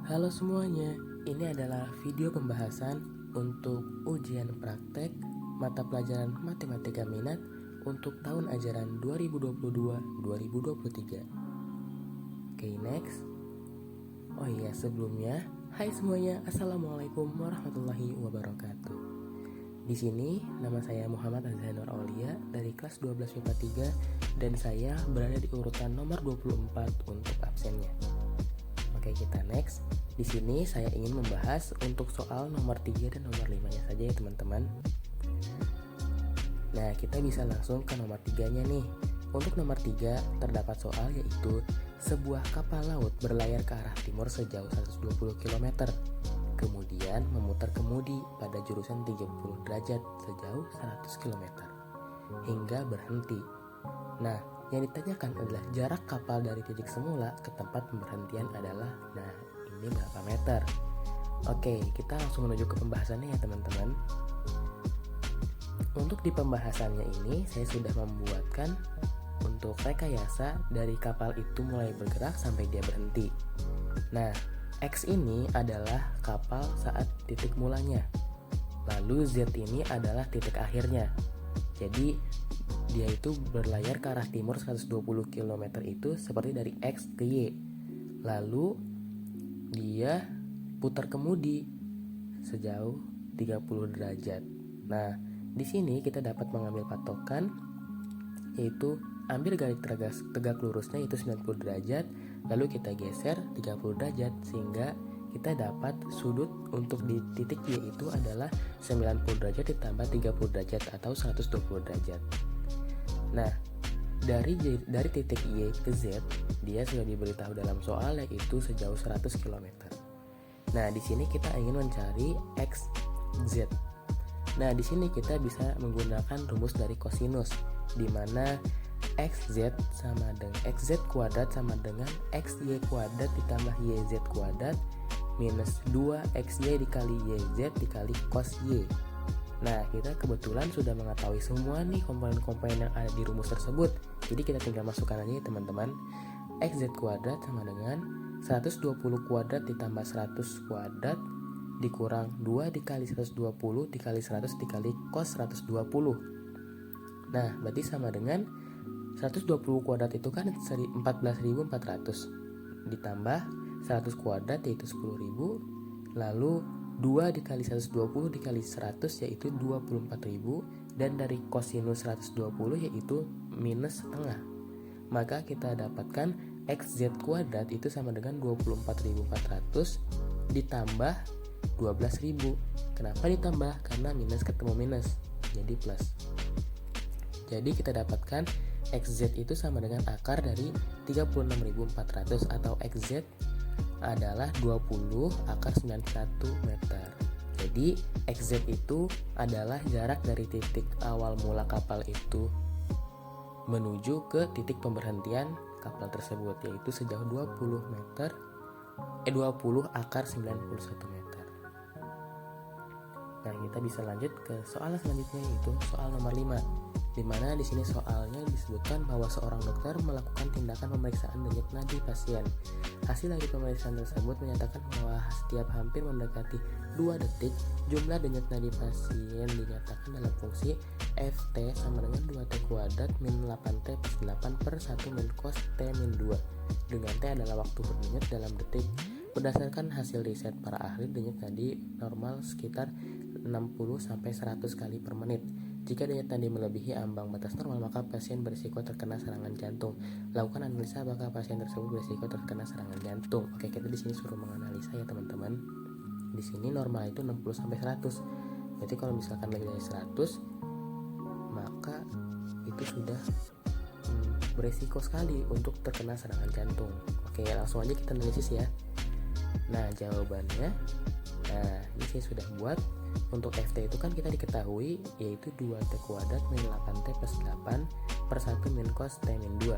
Halo semuanya, ini adalah video pembahasan untuk ujian praktek mata pelajaran Matematika Minat untuk tahun ajaran 2022-2023. Oke, next. Oh iya, sebelumnya, hai semuanya, Assalamualaikum warahmatullahi wabarakatuh. Di sini, nama saya Muhammad Azhanur Aulia dari kelas 12 MIPA 3 dan saya berada di urutan nomor 24 untuk absennya. Oke, kita next. Di sini saya ingin membahas untuk soal nomor 3 dan nomor 5-nya saja ya teman-teman. Nah, kita bisa langsung ke nomor 3-nya nih. Untuk nomor 3 terdapat soal yaitu sebuah kapal laut berlayar ke arah timur sejauh 120 km. Kemudian memutar kemudi pada jurusan 30 derajat sejauh 100 km hingga berhenti. Nah, yang ditanyakan adalah jarak kapal dari titik semula ke tempat pemberhentian adalah ini berapa meter. Oke, kita langsung menuju ke pembahasannya ya teman-teman. Untuk di pembahasannya ini saya sudah membuatkan untuk rekayasa dari kapal itu mulai bergerak sampai dia berhenti. Nah, X ini adalah kapal saat titik mulanya. Lalu Z ini adalah titik akhirnya. Jadi dia itu berlayar ke arah timur 120 km itu seperti dari X ke Y. Lalu dia putar kemudi sejauh 30 derajat. Nah, di sini kita dapat mengambil patokan yaitu ambil garis tegak lurusnya itu 90 derajat, lalu kita geser 30 derajat sehingga kita dapat sudut untuk di titik Y itu adalah 90 derajat ditambah 30 derajat atau 120 derajat. Nah, dari titik Y ke Z, dia sudah diberitahu dalam soal yaitu sejauh 100 km. Nah, di sini kita ingin mencari X, Z. Nah, di sini kita bisa menggunakan rumus dari kosinus, di mana XZ sama dengan XZ kuadrat sama dengan XY kuadrat ditambah YZ kuadrat minus 2XY dikali YZ dikali cos Y. Nah, kita kebetulan sudah mengetahui semua nih komponen-komponen yang ada di rumus tersebut. Jadi kita tinggal masukkan aja ya teman-teman. XZ kuadrat sama dengan 120 kuadrat ditambah 100 kuadrat dikurang 2 dikali 120 dikali 100 dikali cos 120. Nah, berarti sama dengan 120 kuadrat itu kan 14.400 ditambah 100 kuadrat yaitu 10.000, lalu 2 dikali 120 dikali 100 yaitu 24.000, dan dari kosinus 120 yaitu minus setengah. Maka kita dapatkan XZ kuadrat itu sama dengan 24.400 ditambah 12.000. Kenapa ditambah? Karena minus ketemu minus jadi plus. Jadi kita dapatkan XZ itu sama dengan akar dari 36.400 atau XZ adalah 20 akar 91 meter. Jadi XZ itu adalah jarak dari titik awal mula kapal itu menuju ke titik pemberhentian kapal tersebut yaitu sejauh 20 akar 91 meter. Nah, kita bisa lanjut ke soal selanjutnya yaitu soal nomor 5. Di mana di sini soalnya disebutkan bahwa seorang dokter melakukan tindakan pemeriksaan denyut nadi pasien. Hasil dari pemeriksaan tersebut menyatakan bahwa setiap hampir mendekati 2 detik jumlah denyut nadi pasien dinyatakan dalam fungsi Ft sama dengan 2T kuadrat min 8T plus 8 per 1 min cos T min 2, dengan T adalah waktu berdenyut dalam detik. Berdasarkan hasil riset para ahli, denyut nadi normal sekitar 60-100 kali per menit. Jika denyut nadi melebihi ambang batas normal, maka pasien berisiko terkena serangan jantung. Lakukan analisa apakah pasien tersebut berisiko terkena serangan jantung. Oke, kita di sini suruh menganalisa ya teman-teman. Di sini normal itu 60-100. Berarti kalau misalkan lebih dari 100, maka itu sudah berisiko sekali untuk terkena serangan jantung. Oke, langsung aja kita analisis ya. Nah, jawabannya, ini saya sudah buat. Untuk Ft itu kan kita diketahui yaitu 2T kuadrat min 8T plus 8 per 1 min cos T min 2.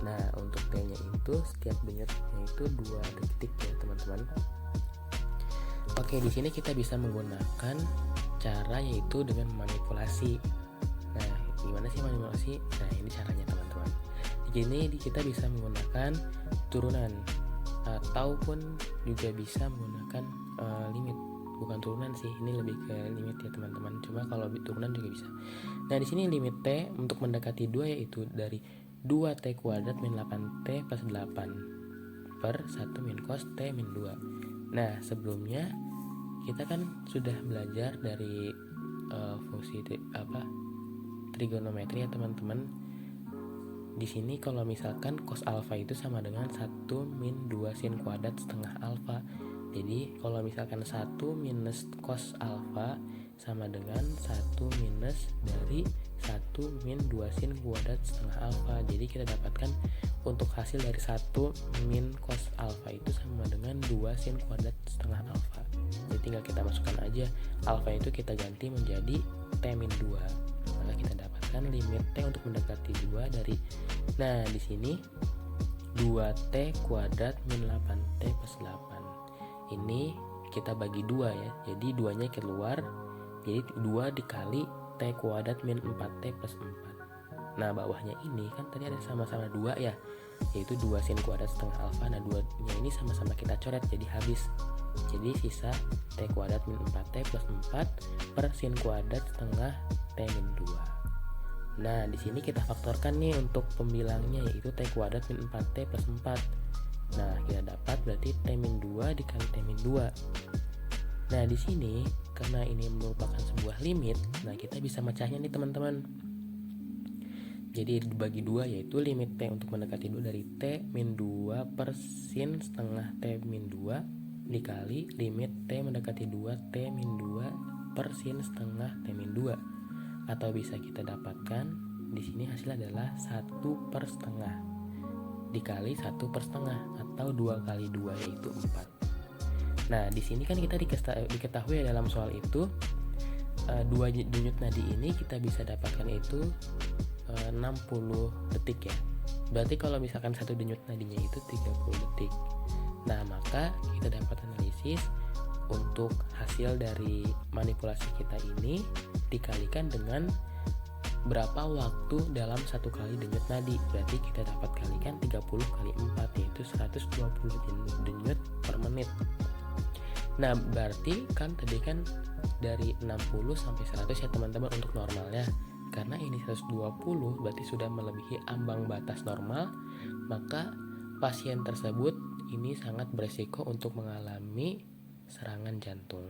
Nah, untuk T nya itu setiap denyutnya itu 2 detik ya teman-teman. Oke, di sini kita bisa menggunakan cara yaitu dengan manipulasi. Nah, gimana sih manipulasi? Nah, ini caranya teman-teman. Di sini kita bisa menggunakan turunan ataupun juga bisa menggunakan limit, bukan turunan sih, ini lebih ke limit ya teman-teman, cuma kalau turunan juga bisa. Nah di sini limit T untuk mendekati 2 yaitu dari 2T kuadrat min 8T plus 8 per 1 min cos T min 2. Nah sebelumnya kita kan sudah belajar dari fungsi trigonometri ya teman-teman. Di sini kalau misalkan cos alfa itu sama dengan 1 min 2 sin kuadrat setengah alfa. Jadi kalau misalkan 1 minus cos alfa sama dengan 1 minus dari 1 min 2 sin kuadrat setengah alfa. Jadi kita dapatkan untuk hasil dari 1 min cos alfa itu sama dengan 2 sin kuadrat setengah alfa. Jadi tinggal kita masukkan aja alfa itu kita ganti menjadi T min 2. Maka kita dapatkan limit T untuk mendekati 2 dari, nah di sini 2T kuadrat min 8T plus 8. Ini kita bagi 2 ya. Jadi 2-nya keluar. Jadi 2 dikali T kuadrat min 4T plus 4. Nah bawahnya ini kan tadi ada sama-sama 2 ya, yaitu 2 sin kuadrat setengah alfa. Nah 2-nya ini sama-sama kita coret jadi habis. Jadi sisa T kuadrat min 4T plus 4 per sin kuadrat setengah T min 2. Nah di sini kita faktorkan nih untuk pembilangnya, yaitu T kuadrat min 4T plus 4. Nah kita dapat berarti T min 2 dikali T min 2. Nah di sini karena ini merupakan sebuah limit, nah kita bisa mecahnya nih teman-teman. Jadi dibagi 2 yaitu limit T untuk mendekati 2 dari T min 2 per sin setengah T min 2 dikali limit T mendekati 2 T min 2 per sin setengah T min 2. Atau bisa kita dapatkan di sini hasilnya adalah 1 per setengah dikali 1 per setengah atau 2 kali 2 yaitu 4. Nah di sini kan kita diketahui dalam soal itu 2 denyut nadi ini kita bisa dapatkan itu 60 detik ya. Berarti kalau misalkan 1 denyut nadinya itu 30 detik. Nah maka kita dapat analisis untuk hasil dari manipulasi kita ini dikalikan dengan berapa waktu dalam 1 kali denyut nadi. Berarti kita dapat kalikan 30 kali 4 yaitu 120 denyut per menit. Nah berarti kan tadi kan dari 60 sampai 100 ya teman-teman untuk normalnya. Karena ini 120 berarti sudah melebihi ambang batas normal, maka pasien tersebut ini sangat beresiko untuk mengalami serangan jantung.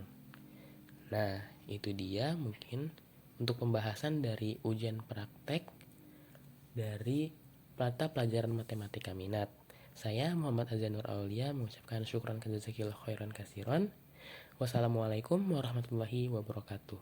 Nah itu dia mungkin untuk pembahasan dari ujian praktek dari mata pelajaran matematika minat. Saya Muhammad Azanur Aulia mengucapkan syukran jazakillahu khairan katsiran. Wassalamualaikum warahmatullahi wabarakatuh.